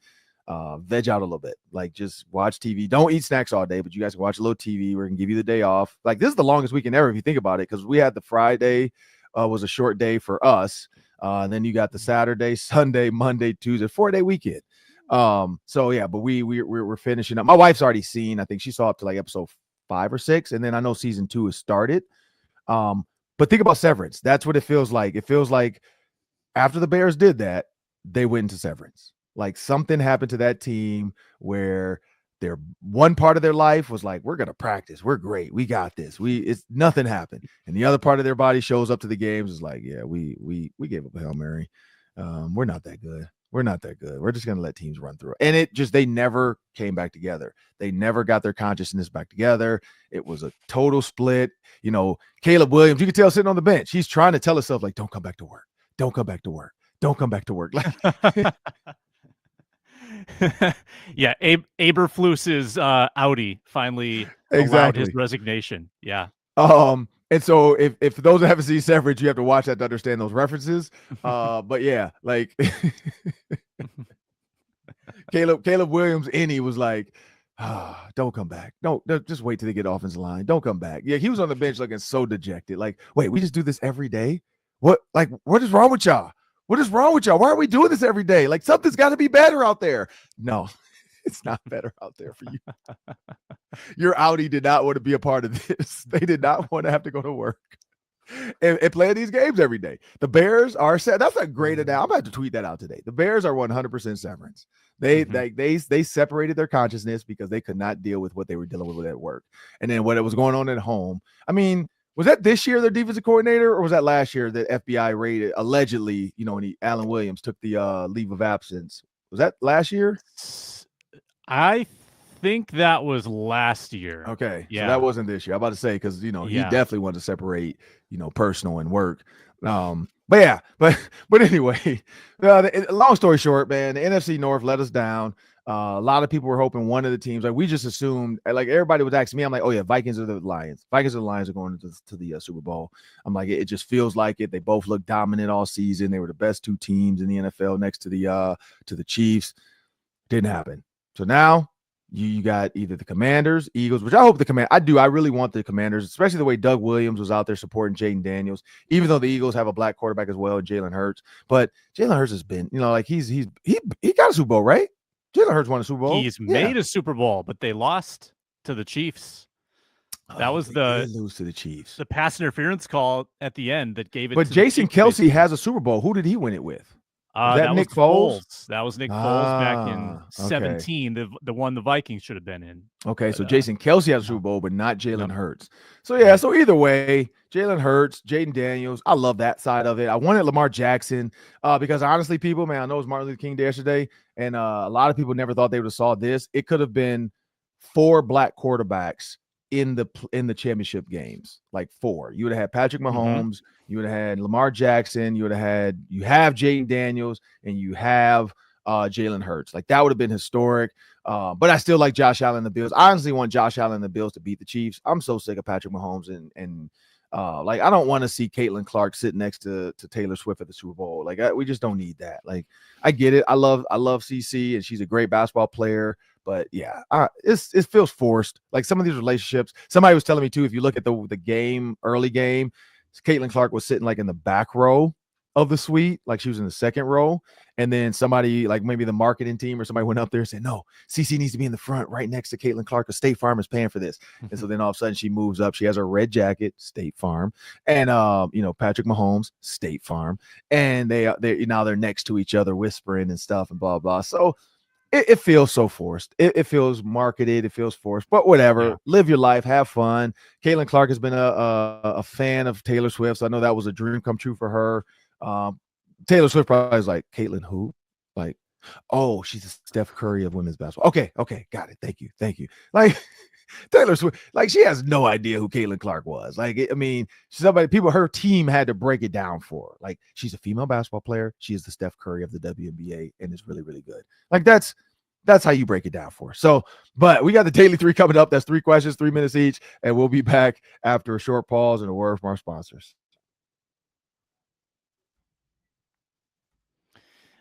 veg out a little bit. Like, just watch TV. Don't eat snacks all day, but you guys can watch a little TV. We're going to give you the day off. Like, this is the longest weekend ever if you think about it, because we had the Friday was a short day for us. Then you got the Saturday, Sunday, Monday, Tuesday, 4-day weekend. So yeah, but we're finishing up. My wife's already seen, I think she saw up to like episode 5 or 6, and then I know season 2 has started. But think about Severance. That's what it feels like. It feels like after the Bears did that, they went into Severance. Like something happened to that team where their one part of their life was like, we're gonna practice, we're great, we got this. It's nothing happened, and the other part of their body shows up to the games is like, yeah, we gave up a Hail Mary. We're not that good. We're not that good. We're just gonna let teams run through it. And they never came back together. They never got their consciousness back together. It was a total split. You know, Caleb Williams, you can tell sitting on the bench, he's trying to tell himself like, don't come back to work. Don't come back to work. Don't come back to work. Like. Yeah, Eberflus's Audi finally allowed his resignation. Yeah. And so if those that haven't seen Severance, you have to watch that to understand those references. But yeah, like Caleb Williams, he was like, don't come back. No, just wait till they get offensive line. Don't come back. Yeah, he was on the bench looking so dejected. Like, wait, we just do this every day? What is wrong with y'all? What is wrong with y'all? Why are we doing this every day? Like, something's got to be better out there. No, it's not better out there for you. Your Audi did not want to be a part of this. They did not want to have to go to work and play these games every day. The Bears are set. That's a great analogy. I'm about to tweet that out today. The Bears are 100% Severance. They separated their consciousness because they could not deal with what they were dealing with at work. And then what was going on at home. I mean, was that this year their defensive coordinator, or was that last year that FBI raided allegedly, when Alan Williams took the leave of absence? Was that last year? I think that was last year. Okay. Yeah. So that wasn't this year. I'm about to say, because, he definitely wanted to separate, personal and work. But anyway, long story short, man, the NFC North let us down. A lot of people were hoping one of the teams, like we just assumed, like everybody was asking me, I'm like, oh yeah, Vikings or the Lions. Vikings or the Lions are going to the Super Bowl. I'm like, it just feels like it. They both looked dominant all season. They were the best 2 teams in the NFL next to the Chiefs. Didn't happen. So now you got either the Commanders, Eagles, which I hope I really want the Commanders, especially the way Doug Williams was out there supporting Jaden Daniels, even though the Eagles have a black quarterback as well, Jalen Hurts. But Jalen Hurts has been, like he got a Super Bowl, right? Jalen Hurts won a Super Bowl. He's made a Super Bowl, but they lost to the Chiefs. That was they lose to the Chiefs. The pass interference call at the end that gave it. But Jason Kelce has a Super Bowl. Who did he win it with? That Nick Foles? That was Nick Foles back in 2017, the one the Vikings should have been in. Okay, so Jason Kelce has a Super Bowl, but not Jalen Hurts. So yeah, so either way, Jalen Hurts, Jaden Daniels, I love that side of it. I wanted Lamar Jackson because honestly, people, man, I know it was Martin Luther King Day yesterday, and a lot of people never thought they would have saw this. It could have been 4 black quarterbacks in the championship games, like 4. You would have had Patrick Mahomes, you would have had Lamar Jackson, you have Jaden Daniels, and you have Jalen Hurts. Like that would have been historic. But I still like Josh Allen and the Bills. I honestly want Josh Allen and the Bills to beat the Chiefs. I'm so sick of Patrick Mahomes and like I don't want to see Caitlin Clark sit next to Taylor Swift at the Super Bowl. Like we just don't need that. Like I get it. I love CC and she's a great basketball player. But yeah, it feels forced. Like some of these relationships. Somebody was telling me too, if you look at the early game, Caitlin Clark was sitting like in the back row of the suite, like she was in the second row. And then somebody, like maybe the marketing team or somebody went up there and said, no, CC needs to be in the front right next to Caitlin Clark because State Farm is paying for this. And so then all of a sudden she moves up. She has her red jacket, State Farm, and Patrick Mahomes, State Farm, and they're next to each other whispering and stuff and blah blah. So it feels so forced. It feels marketed. It feels forced, but whatever. Yeah. Live your life. Have fun. Caitlin Clark has been a fan of Taylor Swift. So I know that was a dream come true for her. Taylor Swift probably is like, Caitlin who? Like, oh, she's the Steph Curry of women's basketball. Okay, got it. Thank you. Like, Taylor Swift, like, she has no idea who Caitlin Clark was. Like, I mean, her team had to break it down for her. Like, she's a female basketball player. She is the Steph Curry of the WNBA and is really, really good. Like, that's how you break it down for her. So, but we got the Daily 3 coming up. That's 3 questions, 3 minutes each. And we'll be back after a short pause and a word from our sponsors.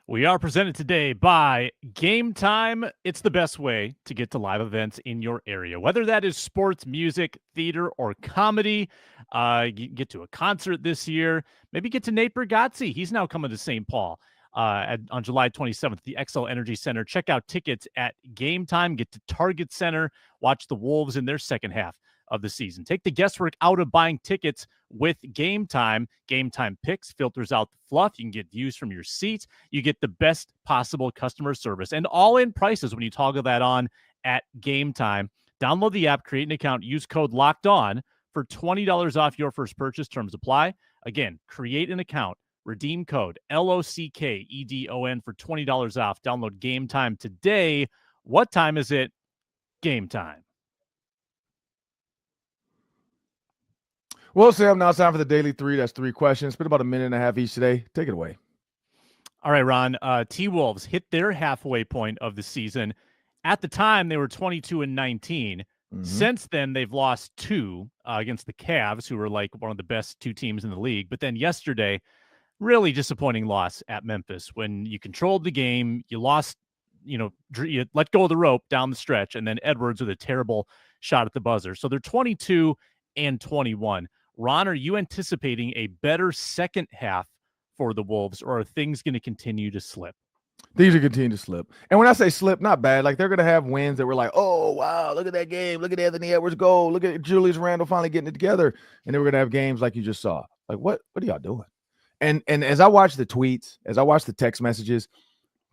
We are presented today by Game Time. It's the best way to get to live events in your area, whether that is sports, music, theater, or comedy. You get to a concert this year. Maybe get to Nate Bargatze. He's now coming to St. Paul on July 27th, the XL Energy Center. Check out tickets at Game Time. Get to Target Center. Watch the Wolves in their second half of the season. Take the guesswork out of buying tickets with Game Time. Game Time Picks filters out the fluff. You can get views from your seats. You get the best possible customer service and all-in prices when you toggle that on at Game Time. Download the app, create an account, use code LOCKEDON for $20 off your first purchase. Terms apply. Again, create an account, redeem code LOCKEDON for $20 off. Download Game Time today. What time is it? Game Time. Well, Sam, now it's time for the Daily 3. That's 3 questions. Spend about a minute and a half each today. Take it away. All right, Ron. T-Wolves hit their halfway point of the season. At the time, they were 22-19. Mm-hmm. Since then, they've lost 2 against the Cavs, who were like one of the best 2 teams in the league. But then yesterday, really disappointing loss at Memphis. When you controlled the game, you lost, you let go of the rope down the stretch, and then Edwards with a terrible shot at the buzzer. So they're 22-21. Ron, are you anticipating a better second half for the Wolves, or are things going to continue to slip? Things are continuing to slip. And when I say slip, not bad. Like, they're going to have wins that we're like, oh, wow, look at that game. Look at Anthony Edwards go. Look at Julius Randle finally getting it together. And then we're going to have games like you just saw. Like, what are y'all doing? And as I watch the tweets, as I watch the text messages,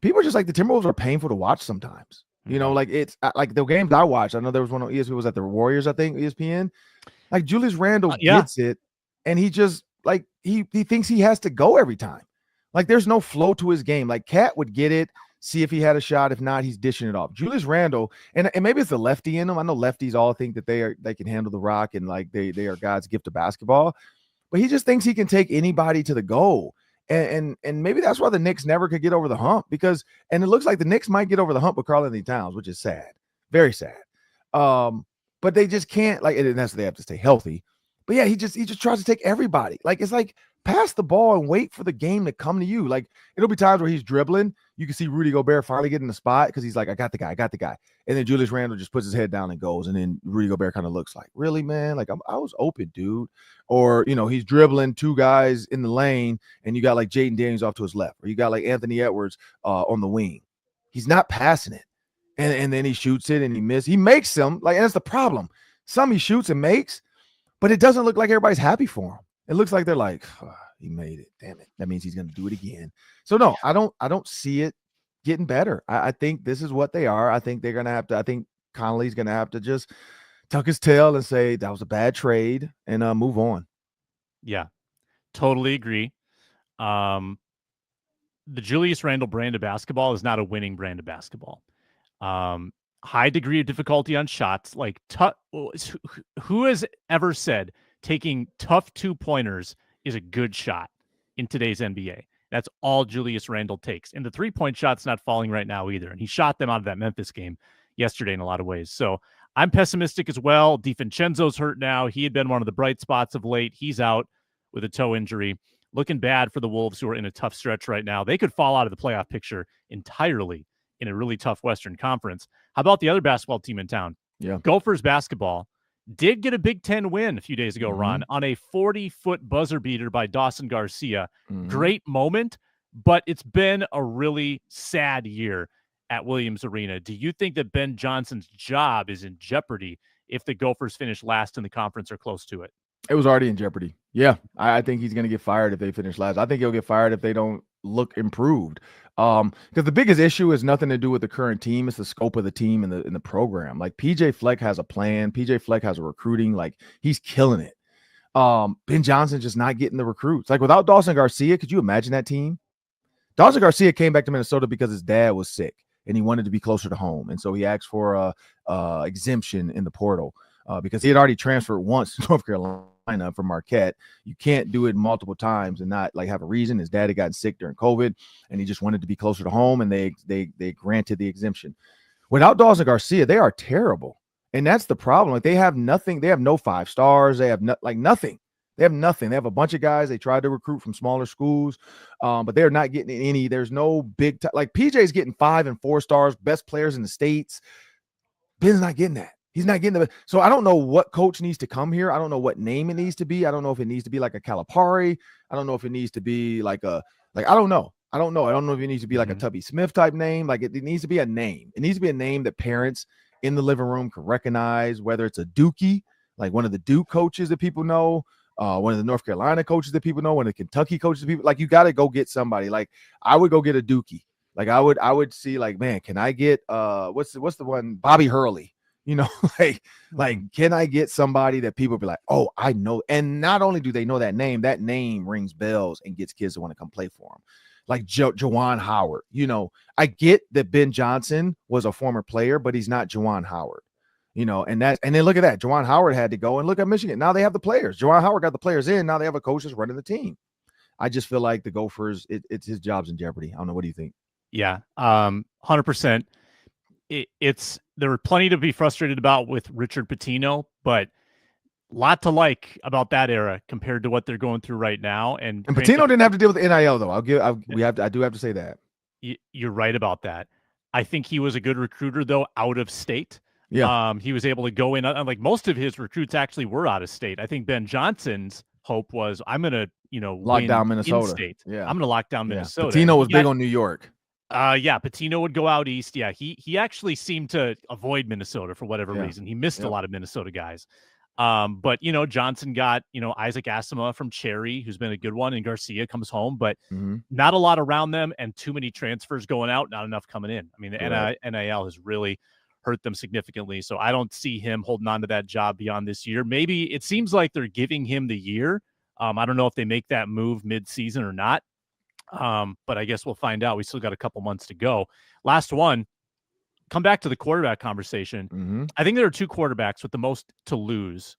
people are just like, the Timberwolves are painful to watch sometimes. You know, like, it's like the games I watched. I know there was one on ESPN, was at the Warriors, I think, ESPN. Like, Julius Randle gets it, and he just, like, he thinks he has to go every time. Like, there's no flow to his game. Like, Cat would get it, see if he had a shot. If not, he's dishing it off. Julius Randle, and maybe it's the lefty in him. I know lefties all think that they can handle the rock and, like, they are God's gift to basketball. But he just thinks he can take anybody to the goal. And maybe that's why the Knicks never could get over the hump, because, and it looks like the Knicks might get over the hump with karl-anthony Towns, which is sad, very sad. But they just can't, like, and that's, they have to stay healthy. But yeah, he just tries to take everybody. Like, it's like, pass the ball and wait for the game to come to you. Like, it'll be times where he's dribbling. You can see Rudy Gobert finally getting the spot because he's like, I got the guy. And then Julius Randle just puts his head down and goes. And then Rudy Gobert kind of looks like, really, man? Like, I was open, dude. Or, he's dribbling 2 guys in the lane, and you got like Jaden Daniels off to his left, or you got like Anthony Edwards on the wing. He's not passing it. And then he shoots it and he misses. He makes them, like, and that's the problem. Some he shoots and makes, but it doesn't look like everybody's happy for him. It looks like they're like, oh, he made it. Damn it. That means he's going to do it again. So no, I don't see it getting better. I think this is what they are. I think they're going to have to, I think Connolly's going to have to just tuck his tail and say that was a bad trade and move on. Yeah, totally agree. The Julius Randle brand of basketball is not a winning brand of basketball. High degree of difficulty on shots. Like, who has ever said taking tough 2-pointers is a good shot in today's NBA? That's all Julius Randle takes. And the 3-point shot's not falling right now either. And he shot them out of that Memphis game yesterday in a lot of ways. So I'm pessimistic as well. DiVincenzo's hurt now. He had been one of the bright spots of late. He's out with a toe injury. Looking bad for the Wolves, who are in a tough stretch right now. They could fall out of the playoff picture entirely in a really tough Western Conference. How about the other basketball team in town? Yeah. Gophers basketball did get a Big Ten win a few days ago, Ron, on a 40-foot buzzer beater by Dawson Garcia. Great moment, but it's been a really sad year at Williams Arena. Do you think that Ben Johnson's job is in jeopardy if the Gophers finish last in the conference or close to it? It was already in jeopardy. Yeah, I think he's going to get fired if they finish last. I think he'll get fired if they don't look improved. Because the biggest issue is nothing to do with the current team. It's the scope of the team and the program. Like, PJ Fleck has a plan. PJ Fleck has a recruiting. Like, he's killing it. Ben Johnson's just not getting the recruits. Like, without Dawson Garcia, could you imagine that team? Dawson Garcia came back to Minnesota because his dad was sick and he wanted to be closer to home. And so he asked for a exemption in the portal because he had already transferred once to North Carolina from Marquette. You can't do it multiple times and not like have a reason. His dad had gotten sick during COVID and he just wanted to be closer to home, and they granted the exemption. Without Dawson Garcia, they are terrible. And that's the problem. Like, they have nothing. They have no 5 stars. They have nothing. They have nothing. They have a bunch of guys they tried to recruit from smaller schools, but they're not getting any. There's no big like PJ's getting 5 and 4 stars, best players in the States. Ben's not getting that. He's not getting the. So I don't know what coach needs to come here. I don't know what name it needs to be. I don't know if it needs to be like a Calipari. I don't know if it needs to be like I don't know. I don't know if it needs to be like a Tubby Smith type name. Like, it needs to be a name. It needs to be a name that parents in the living room can recognize, whether it's a Dookie, like one of the Duke coaches that people know, one of the North Carolina coaches that people know, one of the Kentucky coaches that people like. You got to go get somebody. Like, I would go get a Dookie. Like, I would see, like, man, can I get what's the one, Bobby Hurley? You know, like can I get somebody that people be like, oh, I know? And not only do they know that name rings bells and gets kids to want to come play for them. Like Juwan Howard. You know, I get that Ben Johnson was a former player, but he's not Juwan Howard. You know, and then look at that. Juwan Howard had to go, and look at Michigan. Now they have the players. Juwan Howard got the players in. Now they have a coach that's running the team. I just feel like the Gophers, it's his job's in jeopardy. I don't know. What do you think? Yeah, 100%. There were plenty to be frustrated about with Richard Pitino, but a lot to like about that era compared to what they're going through right now. And Pitino didn't have to deal with the NIL though. I do have to say that. You're right about that. I think he was a good recruiter though, out of state. Yeah. He was able to go in, like most of his recruits actually were out of state. I think Ben Johnson's hope was, I'm going to, lock down Minnesota. In-state. Yeah. I'm going to lock down Minnesota. Pitino was big on New York. Pitino would go out east. Yeah, he actually seemed to avoid Minnesota for whatever reason. He missed a lot of Minnesota guys. But Johnson got Isaac Asima from Cherry, who's been a good one, and Garcia comes home, but not a lot around them, and too many transfers going out, not enough coming in. I mean, the NIL has really hurt them significantly, so I don't see him holding on to that job beyond this year. Maybe it seems like they're giving him the year. I don't know if they make that move mid-season or not. But I guess we'll find out. We still got a couple months to go. Last one, come back to the quarterback conversation. I think there are 2 quarterbacks with the most to lose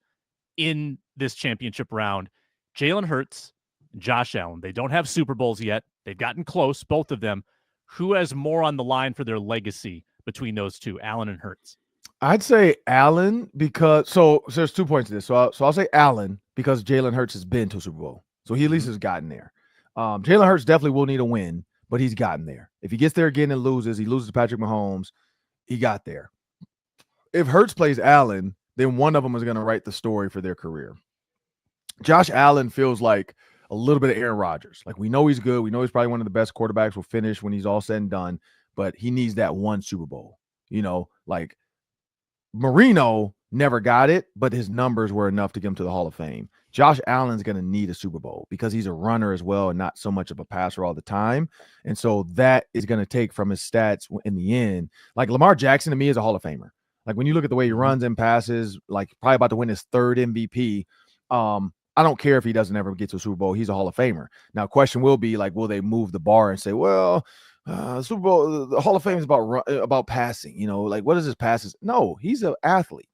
in this championship round: Jalen Hurts, Josh Allen. They don't have Super Bowls yet. They've gotten close, both of them. Who has more on the line for their legacy between those two, Allen and Hurts? I'd say Allen because so there's 2 points to this. So I'll say Allen because Jalen Hurts has been to a Super Bowl, so he at least has gotten there. Jalen Hurts definitely will need a win, but he's gotten there. If he gets there again and loses, he loses to Patrick Mahomes. He got there. If Hurts plays Allen, then one of them is going to write the story for their career. Josh Allen feels like a little bit of Aaron Rodgers. Like, we know he's good. We know he's probably one of the best quarterbacks. Will finish when he's all said and done, but he needs that one Super Bowl. Like Marino never got it, but his numbers were enough to get him to the Hall of Fame. Josh Allen's going to need a Super Bowl because he's a runner as well and not so much of a passer all the time. And so that is going to take from his stats in the end. Like, Lamar Jackson to me is a Hall of Famer. Like, when you look at the way he runs and passes, like probably about to win his 3rd MVP. I don't care if he doesn't ever get to a Super Bowl. He's a Hall of Famer. Now, question will be like, will they move the bar and say, well, Super Bowl, the Hall of Fame is about passing, like what is his passes? No, he's an athlete.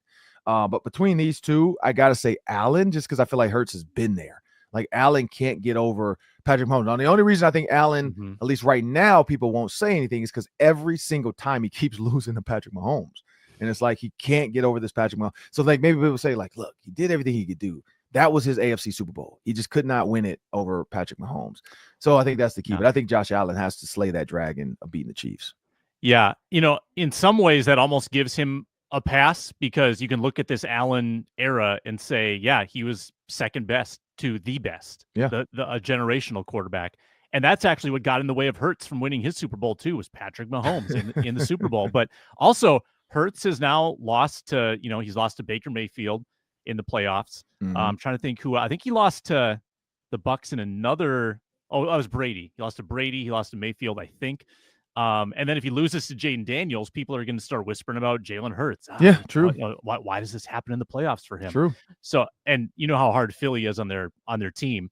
But between these two, I got to say Allen, just because I feel like Hurts has been there. Like, Allen can't get over Patrick Mahomes. Now, the only reason I think Allen, at least right now, people won't say anything is because every single time he keeps losing to Patrick Mahomes. And it's like he can't get over this Patrick Mahomes. So, like, maybe people say, like, look, he did everything he could do. That was his AFC Super Bowl. He just could not win it over Patrick Mahomes. So I think that's the key. But I think Josh Allen has to slay that dragon of beating the Chiefs. Yeah. In some ways, that almost gives him a pass because you can look at this Allen era and say, yeah, he was second best to the best, a generational quarterback. And that's actually what got in the way of Hurts from winning his Super Bowl too, was Patrick Mahomes in the Super Bowl. But also Hurts has now lost to, he's lost to Baker Mayfield in the playoffs. I'm trying to think who. I think he lost to the Bucs in another. Oh, it was Brady. He lost to Brady. He lost to Mayfield, I think. And then if he loses to Jaden Daniels, people are going to start whispering about Jalen Hurts. True. Why does this happen in the playoffs for him? True. So, and you know how hard Philly is on their team.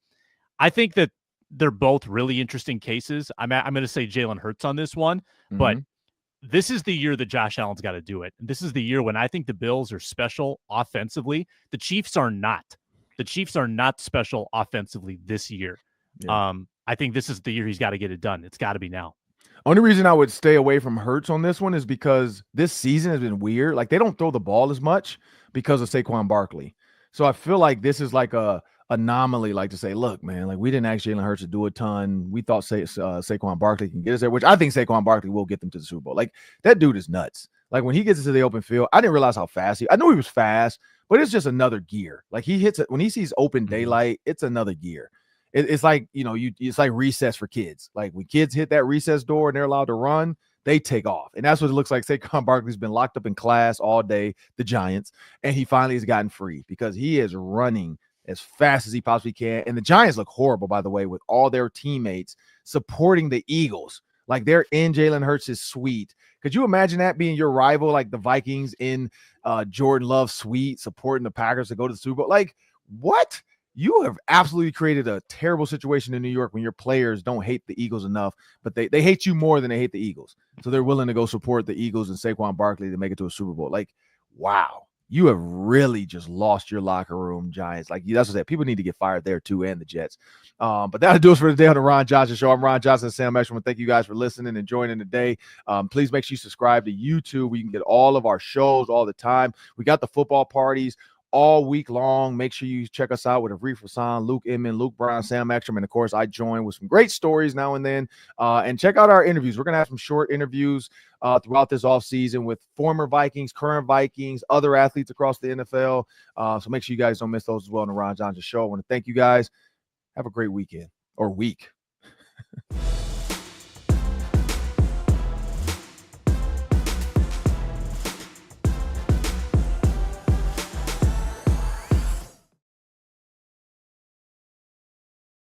I think that they're both really interesting cases. I'm going to say Jalen Hurts on this one, but this is the year that Josh Allen's got to do it. This is the year when I think the Bills are special offensively. The Chiefs are not. The Chiefs are not special offensively this year. Yeah. I think this is the year he's got to get it done. It's got to be now. Only reason I would stay away from Hurts on this one is because this season has been weird. Like, they don't throw the ball as much because of Saquon Barkley. So I feel like this is like a anomaly, like to say, look, man, like, we didn't ask Jalen Hurts to do a ton. We thought Saquon Barkley can get us there, which I think Saquon Barkley will get them to the Super Bowl. Like, that dude is nuts. Like, when he gets into the open field, I didn't realize how fast I knew he was fast, but it's just another gear. Like, he hits it when he sees open daylight, it's another gear. It's like, it's like recess for kids. Like, when kids hit that recess door and they're allowed to run, they take off. And that's what it looks like. Saquon Barkley's been locked up in class all day, the Giants, and he finally has gotten free because he is running as fast as he possibly can. And the Giants look horrible, by the way, with all their teammates supporting the Eagles. Like, they're in Jalen Hurts' suite. Could you imagine that being your rival, like the Vikings in Jordan Love's suite, supporting the Packers to go to the Super Bowl? Like, what? You have absolutely created a terrible situation in New York when your players don't hate the Eagles enough, but they hate you more than they hate the Eagles. So they're willing to go support the Eagles and Saquon Barkley to make it to a Super Bowl. Like, wow, you have really just lost your locker room, Giants. Like, that's what I said. People need to get fired there too, and the Jets. But that'll do us for today on the Ron Johnson Show. I'm Ron Johnson, Sam Extra. Thank you guys for listening and joining today. Please make sure you subscribe to YouTube. We can get all of our shows all the time. We got the football parties all week long. Make sure you check us out with Arif Hassan, Luke Inman, Luke Brown, Sam Ekstrom, and of course I join with some great stories now and then. And check out our interviews. We're gonna have some short interviews throughout this offseason with former Vikings, current Vikings, other athletes across the NFL. So make sure you guys don't miss those as well on the Ron Johnson Show. I want to thank you guys. Have a great weekend or week.